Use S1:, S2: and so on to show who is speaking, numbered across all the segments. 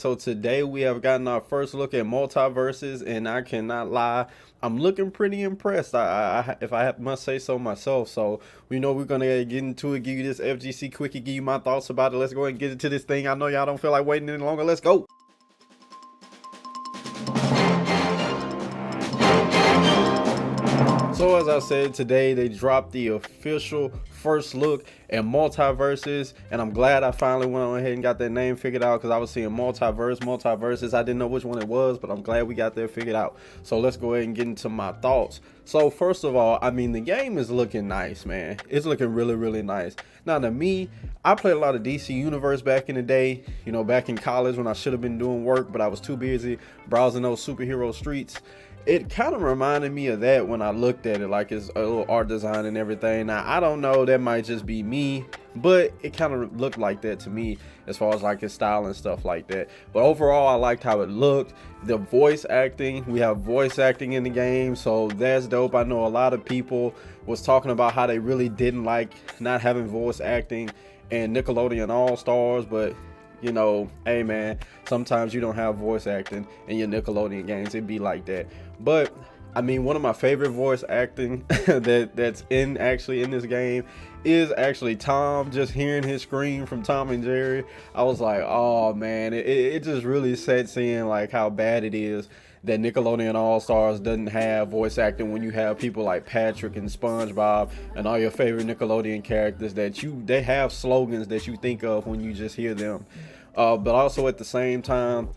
S1: So today we have gotten our first look at Multiversus, and I cannot lie, I'm looking pretty impressed. If I must say so myself. So we know we're gonna get into it, give you this FGC quickie, give you my thoughts about it. Let's go ahead and get into this thing. I know y'all don't feel like waiting any longer. Let's go. So as I said, today they dropped the official first look at Multiversus, and I'm glad I finally went on ahead and got that name figured out, because I was seeing Multiversus. I didn't know which one it was, but I'm glad we got that figured out. So let's go ahead and get into my thoughts. So first of all, I mean, the game is looking nice, man. It's looking really nice. Now to me, I played a lot of DC Universe back in the day, you know, back in college when I should have been doing work, but I was too busy browsing those superhero streets. It kind of reminded me of that when I looked at it, like it's a little art design and everything. Now I don't know, that might just be me, but it kind of looked like that to me as far as like its style and stuff like that. But overall, I liked how it looked. The voice acting, we have voice acting in the game, so that's dope. I know a lot of people was talking about how they really didn't like not having voice acting and Nickelodeon All Stars, but you know, hey man, sometimes you don't have voice acting in your Nickelodeon games. It'd be like that. But I mean, one of my favorite voice acting that's actually in this game is actually Tom. Just hearing his scream from Tom and Jerry, I was like, oh man, it just really sets in like how bad it is that Nickelodeon All Stars doesn't have voice acting, when you have people like Patrick and SpongeBob and all your favorite Nickelodeon characters that they have slogans that you think of when you just hear them. But also at the same time,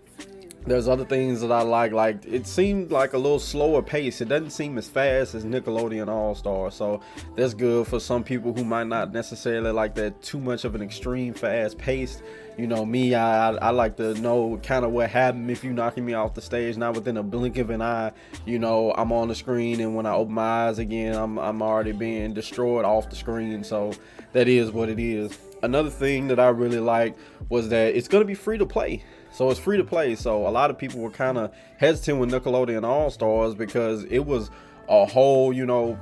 S1: there's other things that I like it seemed like a little slower pace. It doesn't seem as fast as Nickelodeon All Stars, so that's good for some people who might not necessarily like that too much of an extreme fast pace. You know me, I like to know kind of what happened if you knocking me off the stage, not within a blink of an eye. You know, I'm on the screen, and when I open my eyes again, I'm already being destroyed off the screen. So that is what it is. Another thing that I really liked was that it's gonna be free to play. So it's free to play. So a lot of people were kind of hesitant with Nickelodeon All Stars because it was a whole, you know,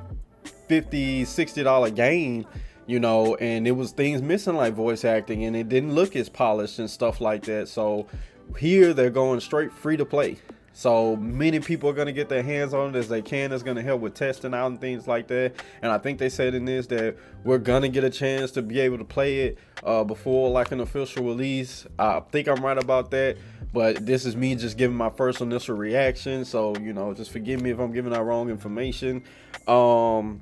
S1: $50-$60 game, you know, and it was things missing like voice acting, and it didn't look as polished and stuff like that. So here they're going straight free to play. So many people are going to get their hands on it as they can. It's going to help with testing out and things like that. And I think they said in this that we're going to get a chance to be able to play it before like an official release. I think I'm right about that. But this is me just giving my first initial reaction. So, you know, just forgive me if I'm giving out wrong information. And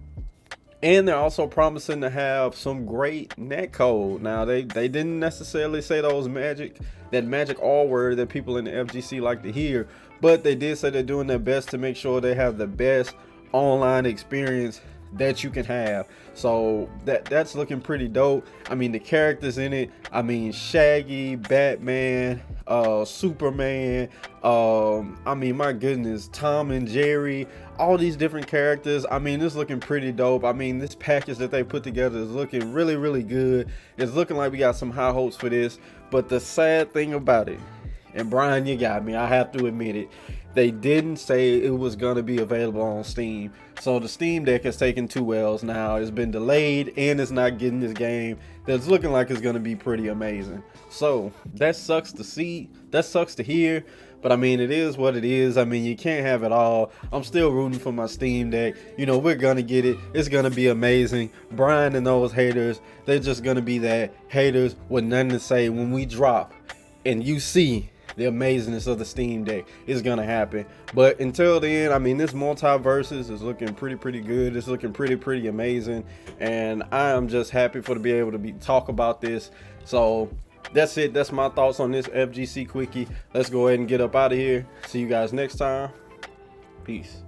S1: they're also promising to have some great netcode. Now they didn't necessarily say that magic R word that people in the FGC like to hear, but they did say they're doing their best to make sure they have the best online experience that you can have. So that's looking pretty dope. I mean, the characters in it, I mean, Shaggy, Batman, Superman, I mean, my goodness, Tom and Jerry, all these different characters. I mean, it's looking pretty dope. I mean, this package that they put together is looking really good. It's looking like we got some high hopes for this. But the sad thing about it, and Brian, you got me, I have to admit it, they didn't say it was going to be available on Steam. So the Steam Deck has taken 2 L's now. It's been delayed, and it's not getting this game that's looking like it's going to be pretty amazing. So that sucks to see. That sucks to hear. But I mean, it is what it is. I mean, you can't have it all. I'm still rooting for my Steam Deck. You know, we're going to get it. It's going to be amazing. Brian and those haters, they're just going to be that, haters with nothing to say when we drop and you see the amazingness of the Steam Deck is gonna happen. But until then, I mean, this Multiversus is looking pretty good. It's looking pretty amazing, and I am just happy to be able to talk about this. So that's it. That's my thoughts on this FGC quickie. Let's go ahead and get up out of here. See you guys next time. Peace.